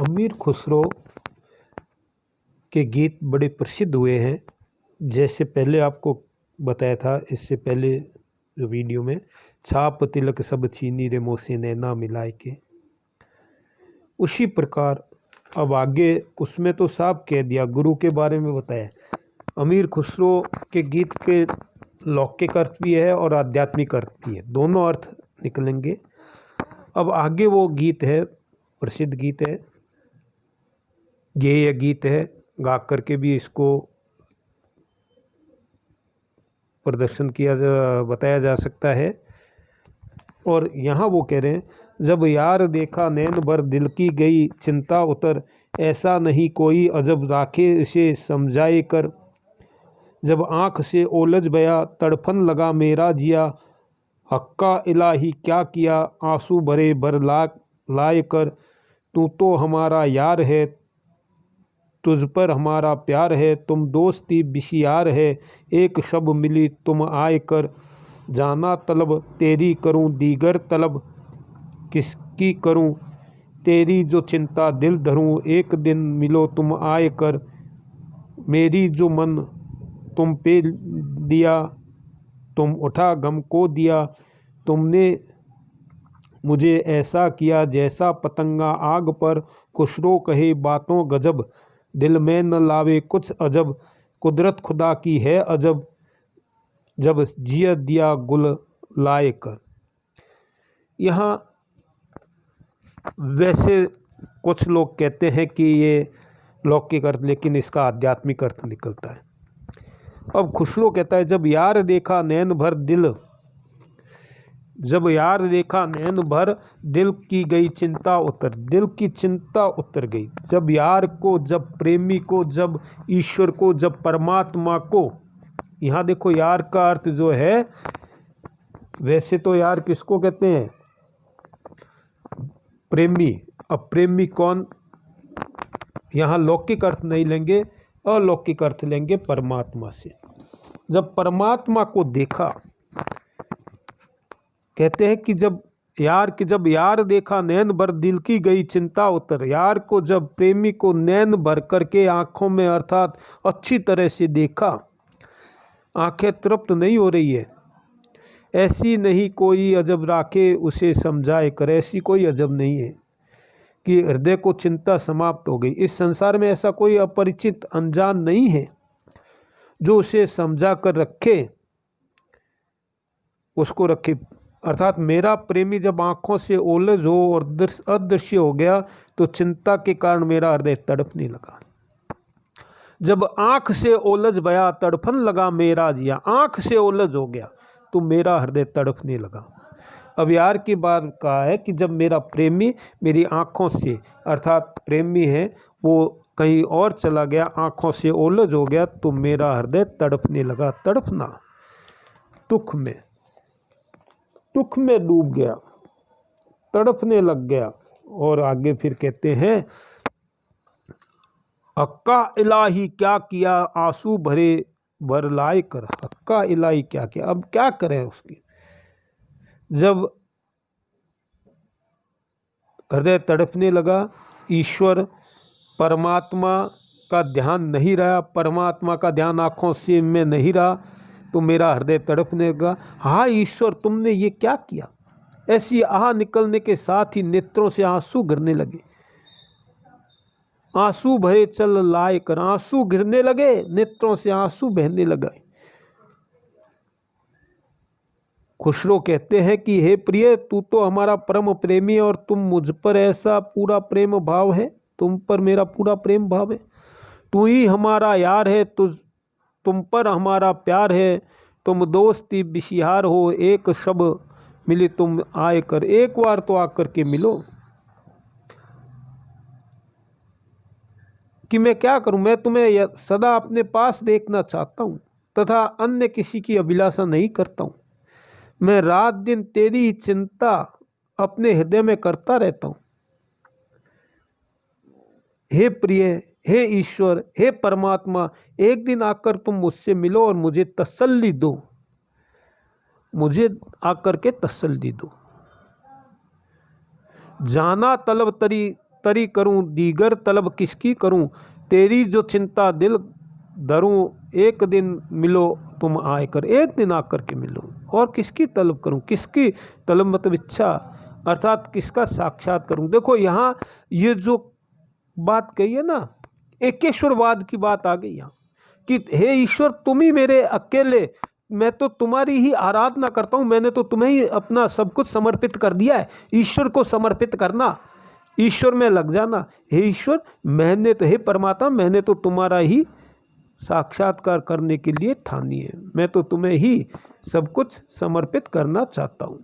अमीर खुसरो के गीत बड़े प्रसिद्ध हुए हैं। जैसे पहले आपको बताया था, इससे पहले वीडियो में, छाप तिलक सब छीनी रे मोसे नैना मिलाए के, उसी प्रकार अब आगे उसमें तो साफ कह दिया, गुरु के बारे में बताया। अमीर खुसरो के गीत के लौकिक अर्थ भी है और आध्यात्मिक अर्थ भी है, दोनों अर्थ निकलेंगे। अब आगे वो गीत है, प्रसिद्ध गीत है, गेय गीत है, गा करके भी इसको प्रदर्शन किया बताया जा सकता है। और यहाँ वो कह रहे हैं, जब यार देखा नैन भर दिल की गई चिंता उतर, ऐसा नहीं कोई अजब राखे इसे समझाए कर, जब आँख से ओलझ गया तड़फन लगा मेरा जिया, हक्का इलाही क्या किया आंसू भरे भर लाए कर, तू तो हमारा यार है तुझ पर हमारा प्यार है, तुम दोस्ती बिशियार है एक शब मिली तुम आए कर, जाना तलब तेरी करूं दीगर तलब किसकी करूं, तेरी जो चिंता दिल धरूं एक दिन मिलो तुम आए कर, मेरी जो मन तुम पे दिया तुम उठा गम को दिया, तुमने मुझे ऐसा किया जैसा पतंगा आग पर, खुसरो कहे बातों गजब दिल में न लावे कुछ अजब, कुदरत खुदा की है अजब जब जिया दिया गुल लाए कर। यहाँ वैसे कुछ लोग कहते हैं कि ये लौकिक अर्थ, लेकिन इसका आध्यात्मिक अर्थ निकलता है। अब खुसरो कहता है, जब यार देखा नैन भर दिल, जब यार देखा नैन भर दिल की गई चिंता उतर, दिल की चिंता उतर गई। जब यार को, जब प्रेमी को, जब ईश्वर को, जब परमात्मा को, यहाँ देखो यार का अर्थ जो है, वैसे तो यार किसको कहते हैं? प्रेमी। अब प्रेमी कौन? यहाँ लौकिक अर्थ नहीं लेंगे, अलौकिक अर्थ लेंगे परमात्मा से। जब परमात्मा को देखा, कहते हैं कि जब यार देखा नैन भर दिल की गई चिंता उतर, यार को जब प्रेमी को नैन भर करके आंखों में अर्थात अच्छी तरह से देखा, आंखें तृप्त नहीं हो रही है, ऐसी नहीं कोई अजब राखे उसे समझाए कर, ऐसी कोई अजब नहीं है कि हृदय को चिंता समाप्त हो गई। इस संसार में ऐसा कोई अपरिचित अनजान नहीं है जो उसे समझा कर रखे, उसको रखे। अर्थात मेरा प्रेमी जब आंखों से ओलझ हो और अदृश्य हो गया तो चिंता के कारण मेरा हृदय तड़पने लगा। जब आंख से ओलझ गया तड़फन लगा मेरा जिया, आंख से ओलझ हो गया तो मेरा हृदय तड़पने लगा। अब यार की बात कहा है कि जब मेरा प्रेमी मेरी आंखों से, अर्थात प्रेमी है वो कहीं और चला गया, आंखों से ओलझ हो गया तो मेरा हृदय तड़पने लगा। तड़पना, दुख में डूब गया, तड़पने लग गया। और आगे फिर कहते हैं, हक्का इलाही क्या किया आंसू भरे भर लाए कर, हक्का इलाही क्या किया। अब क्या करें उसकी, जब हृदय तड़पने लगा, ईश्वर परमात्मा का ध्यान नहीं रहा, परमात्मा का ध्यान आँखों से में नहीं रहा तो मेरा हृदय तड़पने लगा। हाँ ईश्वर, तुमने ये क्या किया। ऐसी आह निकलने के साथ ही नेत्रों से आंसू गिरने लगे, आंसू भरे चल लाए कर, आंसू गिरने लगे, नेत्रों से आंसू बहने लगा। खुसरो कहते हैं कि हे प्रिय, तू तो हमारा परम प्रेमी और तुम मुझ पर ऐसा पूरा प्रेम भाव है, तुम पर मेरा पूरा प्रेम भाव है, तू ही हमारा यार है, तुम पर हमारा प्यार है, तुम दोस्ती बिशिहार हो एक शब मिली तुम आए कर, एक बार तो आकर के मिलो। कि मैं क्या करूं, मैं तुम्हें सदा अपने पास देखना चाहता हूं तथा अन्य किसी की अभिलाषा नहीं करता हूं। मैं रात दिन तेरी चिंता अपने हृदय में करता रहता हूं। हे प्रिय, हे ईश्वर, हे परमात्मा, एक दिन आकर तुम मुझसे मिलो और मुझे तसल्ली दो, मुझे आकर के तसल्ली दो। जाना तलब तरी करूं, दीगर तलब किसकी करूं, तेरी जो चिंता दिल धरूं, एक दिन मिलो तुम आकर, एक दिन आकर के मिलो। और किसकी तलब करूं, किसकी तलब मतलब इच्छा, अर्थात किसका साक्षात करूं। देखो यहाँ ये जो बात कही है ना, एकेश्वरवाद की बात आ गई यहाँ कि हे ईश्वर तुम ही मेरे अकेले, मैं तो तुम्हारी ही आराधना करता हूँ, मैंने तो तुम्हें ही अपना सब कुछ समर्पित कर दिया है। ईश्वर को समर्पित करना, ईश्वर में लग जाना। हे ईश्वर मैंने तो, हे परमात्मा मैंने तो तुम्हारा ही साक्षात्कार करने के लिए ठानी है, मैं तो तुम्हें ही सब कुछ समर्पित करना चाहता हूँ।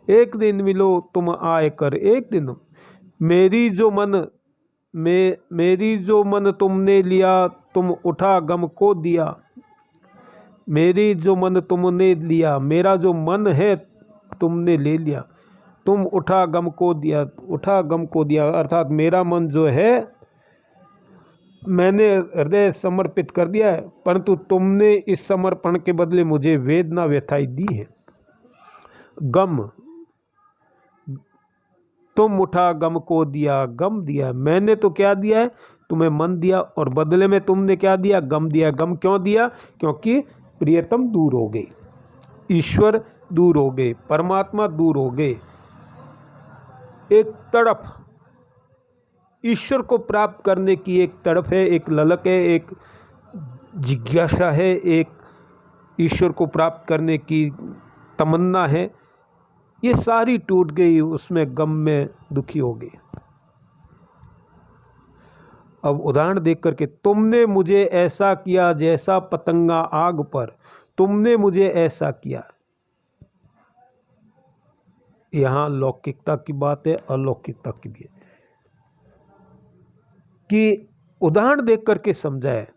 एक दिन मिलो तुम आए कर, एक दिन मेरी जो मन तुमने लिया, तुम उठा गम को दिया। मेरी जो मन तुमने लिया, मेरा जो मन है तुमने ले लिया, तुम उठा गम को दिया, उठा गम को दिया अर्थात मेरा मन जो है मैंने हृदय समर्पित कर दिया है, परंतु तुमने इस समर्पण के बदले मुझे वेदना व्यथाई दी है। गम, तुम उठा गम को दिया, गम दिया, मैंने तो क्या दिया है, तुम्हें मन दिया, और बदले में तुमने क्या दिया, गम दिया। गम क्यों दिया, क्योंकि प्रियतम दूर हो गए, ईश्वर दूर हो गए, परमात्मा दूर हो गए। एक तड़प, ईश्वर को प्राप्त करने की एक तड़प है, एक ललक है, एक जिज्ञासा है, एक ईश्वर को प्राप्त करने की तमन्ना है, ये सारी टूट गई, उसमें गम में दुखी हो गई। अब उदाहरण देख करके, तुमने मुझे ऐसा किया जैसा पतंगा आग पर, तुमने मुझे ऐसा किया। यहाँ लौकिकता की बात है, अलौकिकता की भी है कि उदाहरण देख करके समझाए।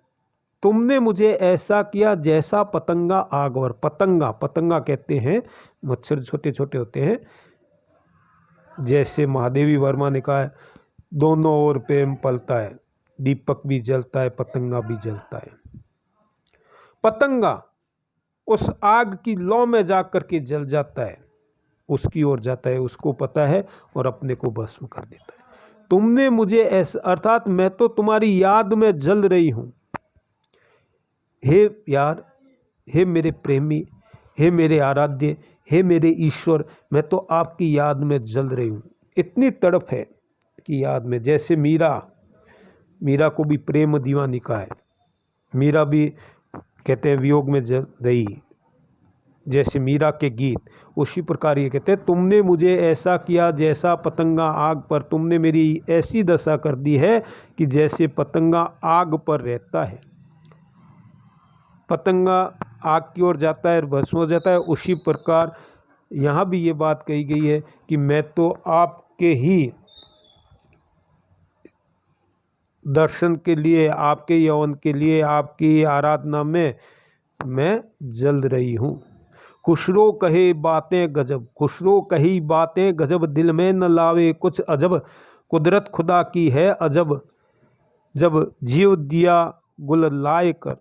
तुमने मुझे ऐसा किया जैसा पतंगा आग पर, पतंगा, पतंगा कहते हैं मच्छर छोटे छोटे होते हैं, जैसे महादेवी वर्मा ने कहा है दोनों ओर प्रेम पलता है, दीपक भी जलता है पतंगा भी जलता है। पतंगा उस आग की लौ में जाकर के जल जाता है, उसकी ओर जाता है, उसको पता है, और अपने को भस्म कर देता है। तुमने मुझे ऐसा, अर्थात मैं तो तुम्हारी याद में जल रही हूं। हे यार, हे मेरे प्रेमी, हे मेरे आराध्य, हे मेरे ईश्वर, मैं तो आपकी याद में जल रही हूँ। इतनी तड़प है कि याद में, जैसे मीरा को भी प्रेम दीवानी का है, मीरा भी कहते हैं वियोग में जल रही, जैसे मीरा के गीत, उसी प्रकार ये कहते हैं तुमने मुझे ऐसा किया जैसा पतंगा आग पर, तुमने मेरी ऐसी दशा कर दी है कि जैसे पतंगा आग पर रहता है, पतंगा आग की ओर जाता है, भस्म हो जाता है, उसी प्रकार यहाँ भी ये बात कही गई है कि मैं तो आपके ही दर्शन के लिए, आपके यौवन के लिए, आपकी आराधना में मैं जल रही हूँ। खुशरो कहे बातें गजब, खुशरो कही बातें गजब, दिल में न लावे कुछ अजब, कुदरत खुदा की है अजब, जब जीव दिया गुल लाए कर।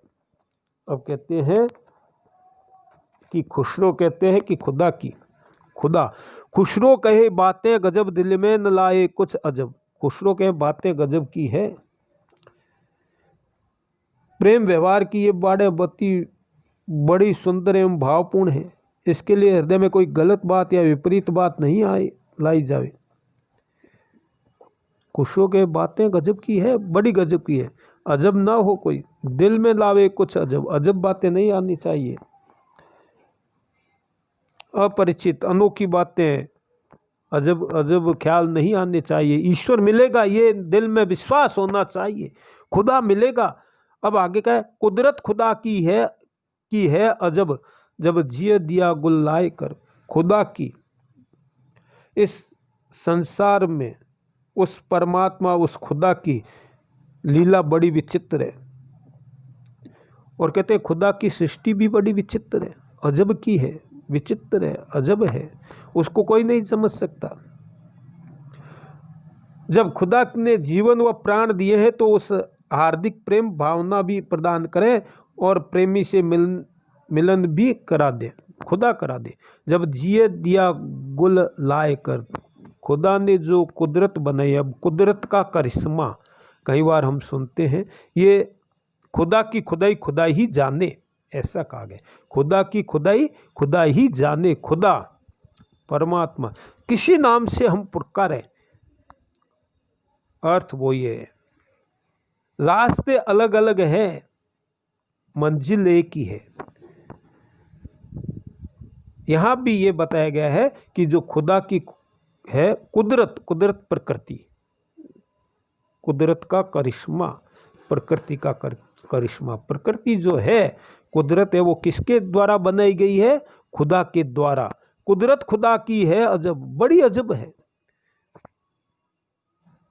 अब कहते हैं कि खुशरो कहते हैं कि खुदा की, खुदा, खुशरो कहे बातें गजब, दिल में न लाए कुछ अजब, खुशरो कहे बातें गजब की है। प्रेम व्यवहार की ये बड़ी सुंदर एवं भावपूर्ण है, इसके लिए हृदय में कोई गलत बात या विपरीत बात नहीं लाई जाए। खुशरो के बातें गजब की है, बड़ी गजब की है, अजब ना हो कोई, दिल में लावे कुछ अजब, अजब बातें नहीं आनी चाहिए, अपरिचित अनोखी बातें, अजब अजब ख्याल नहीं आने चाहिए। ईश्वर मिलेगा ये दिल में विश्वास होना चाहिए, खुदा मिलेगा। अब आगे का है, कुदरत खुदा की है अजब, जब जिय दिया गुल लाए कर। खुदा की, इस संसार में उस परमात्मा, उस खुदा की लीला बड़ी विचित्र है, और कहते हैं खुदा की सृष्टि भी बड़ी विचित्र है, अजब की है, विचित्र है, अजब है, उसको कोई नहीं समझ सकता। जब खुदा ने जीवन व प्राण दिए हैं तो उस हार्दिक प्रेम भावना भी प्रदान करें और प्रेमी से मिलन भी करा दे, खुदा करा दे। जब जिए दिया गुल लाए कर, खुदा ने जो कुदरत बनाई, अब कुदरत का करिश्मा कई बार हम सुनते हैं, ये खुदा की खुदाई खुदा ही जाने, ऐसा कहा गया। खुदा की खुदाई खुदा ही जाने, खुदा परमात्मा किसी नाम से हम पुकारें, अर्थ वो ये है। रास्ते अलग अलग हैं, मंजिल एक ही है। यहाँ भी ये बताया गया है कि जो खुदा की है कुदरत, कुदरत प्रकृति, कुदरत का करिश्मा, प्रकृति का करिश्मा। प्रकृति जो है, कुदरत है, वो किसके द्वारा बनाई गई है? खुदा के द्वारा। कुदरत खुदा की है, अजब, बड़ी अजब है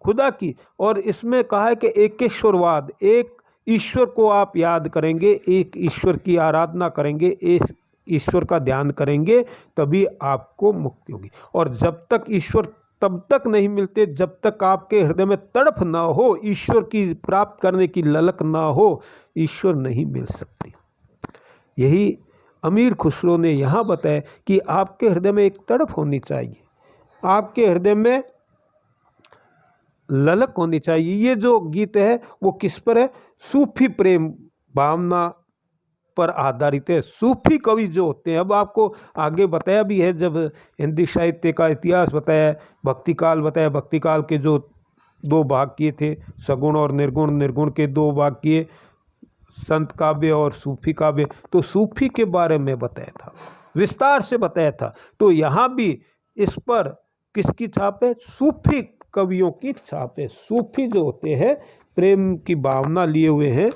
खुदा की। और इसमें कहा है कि एकेश्वरवाद, एक ईश्वर को आप याद करेंगे, एक ईश्वर की आराधना करेंगे, एक ईश्वर का ध्यान करेंगे, तभी आपको मुक्ति होगी। और जब तक ईश्वर तब तक नहीं मिलते जब तक आपके हृदय में तड़प ना हो, ईश्वर की प्राप्त करने की ललक ना हो, ईश्वर नहीं मिल सकती। यही अमीर खुसरो ने यहाँ बताया कि आपके हृदय में एक तड़प होनी चाहिए, आपके हृदय में ललक होनी चाहिए। ये जो गीत है वो किस पर है? सूफी प्रेम भावना पर आधारित है। सूफी कवि जो होते हैं, अब आपको आगे बताया भी है, जब हिंदी साहित्य का इतिहास बताया, भक्ति काल बताया, भक्ति काल के जो दो भाग किए थे, सगुण और निर्गुण, निर्गुण के दो भाग किए, संत काव्य और सूफी काव्य, तो सूफी के बारे में बताया था, विस्तार से बताया था। तो यहाँ भी इस पर किसकी छाप है? सूफी कवियों की छाप है। सूफी जो होते हैं प्रेम की भावना लिए हुए हैं।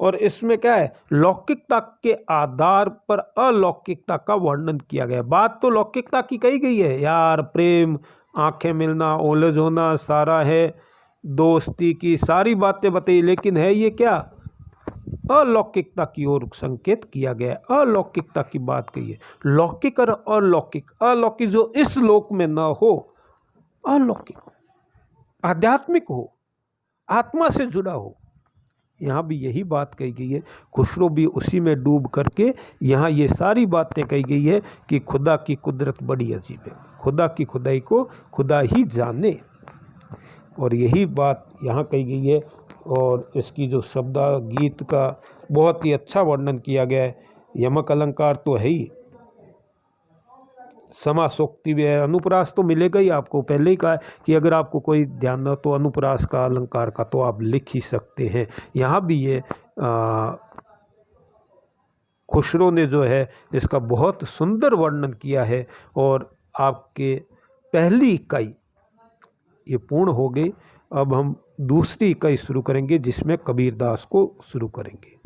और इसमें क्या है? लौकिकता के आधार पर अलौकिकता का वर्णन किया गया। बात तो लौकिकता की कही गई है, यार प्रेम, आंखें मिलना, ओलझ होना, सारा है, दोस्ती की सारी बातें बताई, लेकिन है ये क्या? अलौकिकता की ओर संकेत किया गया है। अलौकिकता की बात कही है। लौकिक और अलौकिक, अलौकिक जो इस लोक में ना हो, अलौकिक हो, आध्यात्मिक हो, आत्मा से जुड़ा हो। यहाँ भी यही बात कही गई है। खुसरो भी उसी में डूब करके यहाँ ये सारी बातें कही गई है कि खुदा की कुदरत बड़ी अजीब है, खुदा की खुदाई को खुदा ही जाने। और यही बात यहाँ कही गई है। और इसकी जो शब्द गीत का बहुत ही अच्छा वर्णन किया गया है। यमक अलंकार तो है ही, समासोक्ति भी है, अनुप्रास तो मिलेगा ही आपको। पहले ही कहा है कि अगर आपको कोई ध्यान न तो अनुप्रास का, अलंकार का, तो आप लिख ही सकते हैं। यहाँ भी ये खुसरो ने जो है इसका बहुत सुंदर वर्णन किया है। और आपके पहली इकाई ये पूर्ण हो गई। अब हम दूसरी इकाई शुरू करेंगे, जिसमें कबीरदास को शुरू करेंगे।